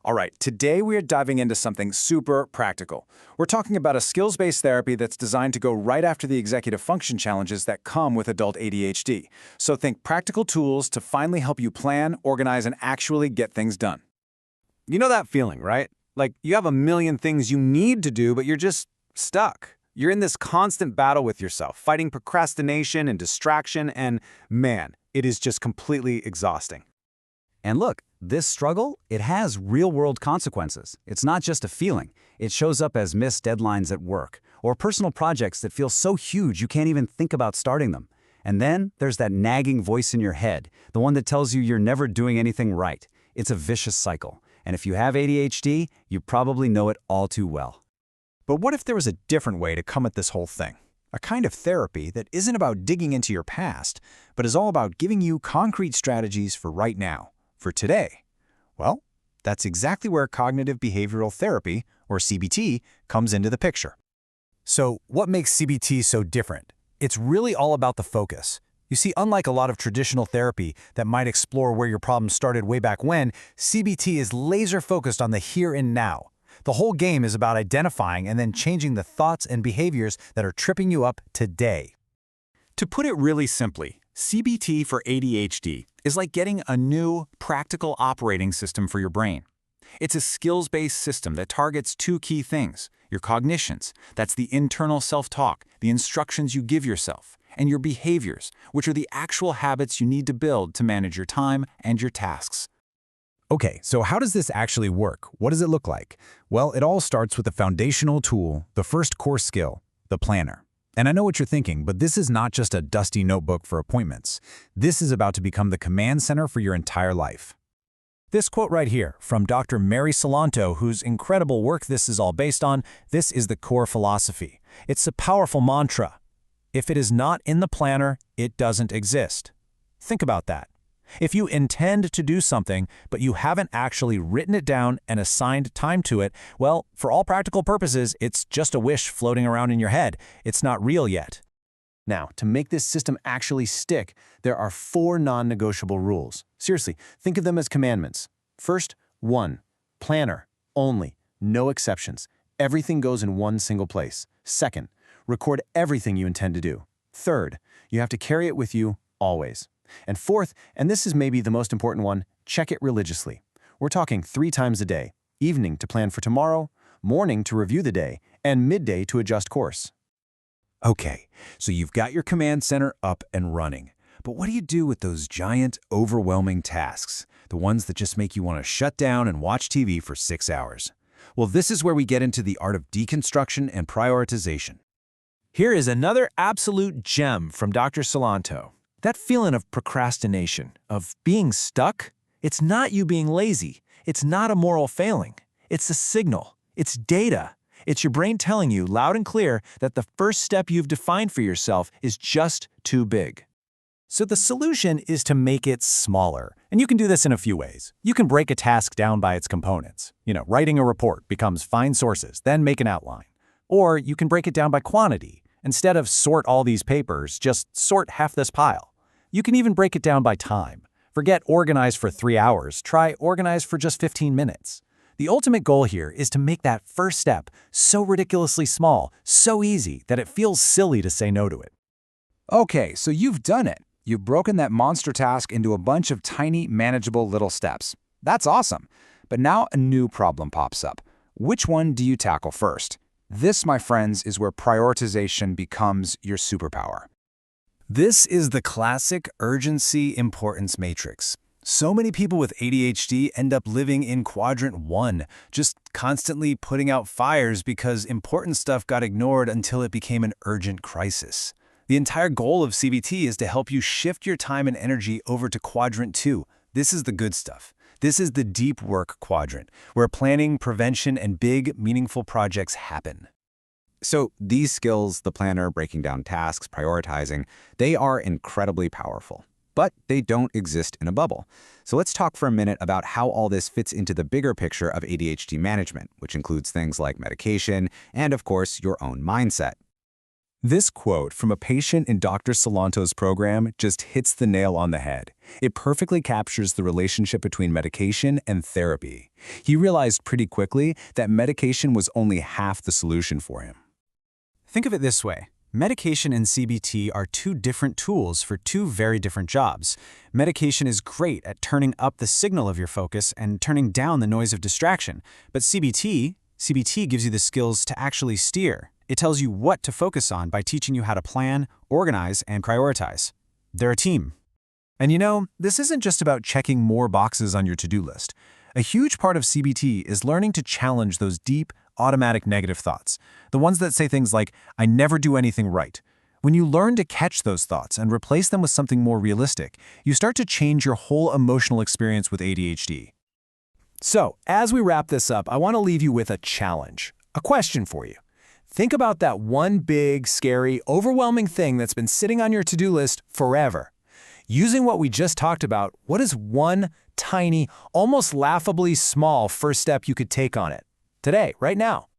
All right, today we are diving into something super practical. We're talking about a skills-based therapy that's designed to go right after the executive function challenges that come with adult ADHD. So think practical tools to finally help you plan, organize, and actually get things done. You know that feeling, right? Like you have a million things you need to do, but you're just stuck. You're in this constant battle with yourself, fighting procrastination and distraction, and man, it is just completely exhausting. And look, this struggle, it has real-world consequences. It's not just a feeling. It shows up as missed deadlines at work, or personal projects that feel so huge you can't even think about starting them. And then there's that nagging voice in your head, the one that tells you you're never doing anything right. It's a vicious cycle. And if you have ADHD, you probably know it all too well. But what if there was a different way to come at this whole thing? A kind of therapy that isn't about digging into your past, but is all about giving you concrete strategies for right now, for today. Well, that's exactly where cognitive behavioral therapy, or CBT, comes into the picture. So what makes CBT so different? It's really all about the focus. You see, unlike a lot of traditional therapy that might explore where your problem started way back when, CBT is laser-focused on the here and now. The whole game is about identifying and then changing the thoughts and behaviors that are tripping you up today. To put it really simply, CBT for ADHD is like getting a new, practical operating system for your brain. It's a skills-based system that targets two key things: your cognitions, that's the internal self-talk, the instructions you give yourself, and your behaviors, which are the actual habits you need to build to manage your time and your tasks. Okay, so how does this actually work? What does it look like? Well, it all starts with the foundational tool, the first core skill, the planner. And I know what you're thinking, but this is not just a dusty notebook for appointments. This is about to become the command center for your entire life. This quote right here from Dr. Mary Solanto, whose incredible work this is all based on, this is the core philosophy. It's a powerful mantra. If it is not in the planner, it doesn't exist. Think about that. If you intend to do something, but you haven't actually written it down and assigned time to it, well, for all practical purposes, it's just a wish floating around in your head. It's not real yet. Now, to make this system actually stick, there are 4 non-negotiable rules. Seriously, think of them as commandments. First, 1. Planner. Only. No exceptions. Everything goes in one single place. Second, record everything you intend to do. Third, you have to carry it with you always. And fourth, and this is maybe the most important one, check it religiously. We're talking 3 times a day: evening to plan for tomorrow, morning to review the day, and midday to adjust course. Okay, so you've got your command center up and running. But what do you do with those giant, overwhelming tasks? The ones that just make you want to shut down and watch TV for 6 hours. Well, this is where we get into the art of deconstruction and prioritization. Here is another absolute gem from Dr. Solanto. That feeling of procrastination, of being stuck, it's not you being lazy. It's not a moral failing. It's a signal. It's data. It's your brain telling you loud and clear that the first step you've defined for yourself is just too big. So the solution is to make it smaller. And you can do this in a few ways. You can break a task down by its components. Writing a report becomes find sources, then make an outline. Or you can break it down by quantity. Instead of sort all these papers, just sort half this pile. You can even break it down by time. Forget organize for 3 hours, try organize for just 15 minutes. The ultimate goal here is to make that first step so ridiculously small, so easy, that it feels silly to say no to it. Okay, so you've done it. You've broken that monster task into a bunch of tiny, manageable little steps. That's awesome. But now a new problem pops up. Which one do you tackle first? This, my friends, is where prioritization becomes your superpower. This is the classic urgency importance matrix. So many people with ADHD end up living in quadrant 1, just constantly putting out fires because important stuff got ignored until it became an urgent crisis. The entire goal of CBT is to help you shift your time and energy over to quadrant 2. This is the good stuff. This is the deep work quadrant, where planning, prevention, and big, meaningful projects happen. So these skills, the planner, breaking down tasks, prioritizing, they are incredibly powerful. But they don't exist in a bubble. So let's talk for a minute about how all this fits into the bigger picture of ADHD management, which includes things like medication and, of course, your own mindset. This quote from a patient in Dr. Solanto's program just hits the nail on the head. It perfectly captures the relationship between medication and therapy. He realized pretty quickly that medication was only half the solution for him. Think of it this way. Medication and CBT are two different tools for two very different jobs. Medication is great at turning up the signal of your focus and turning down the noise of distraction. But CBT gives you the skills to actually steer. It tells you what to focus on by teaching you how to plan, organize, and prioritize. They're a team. And you know, this isn't just about checking more boxes on your to-do list. A huge part of CBT is learning to challenge those deep, automatic negative thoughts, the ones that say things like, I never do anything right. When you learn to catch those thoughts and replace them with something more realistic, you start to change your whole emotional experience with ADHD. So, as we wrap this up, I want to leave you with a challenge, a question for you. Think about that one big, scary, overwhelming thing that's been sitting on your to-do list forever. Using what we just talked about, what is one tiny, almost laughably small first step you could take on it? Today, right now.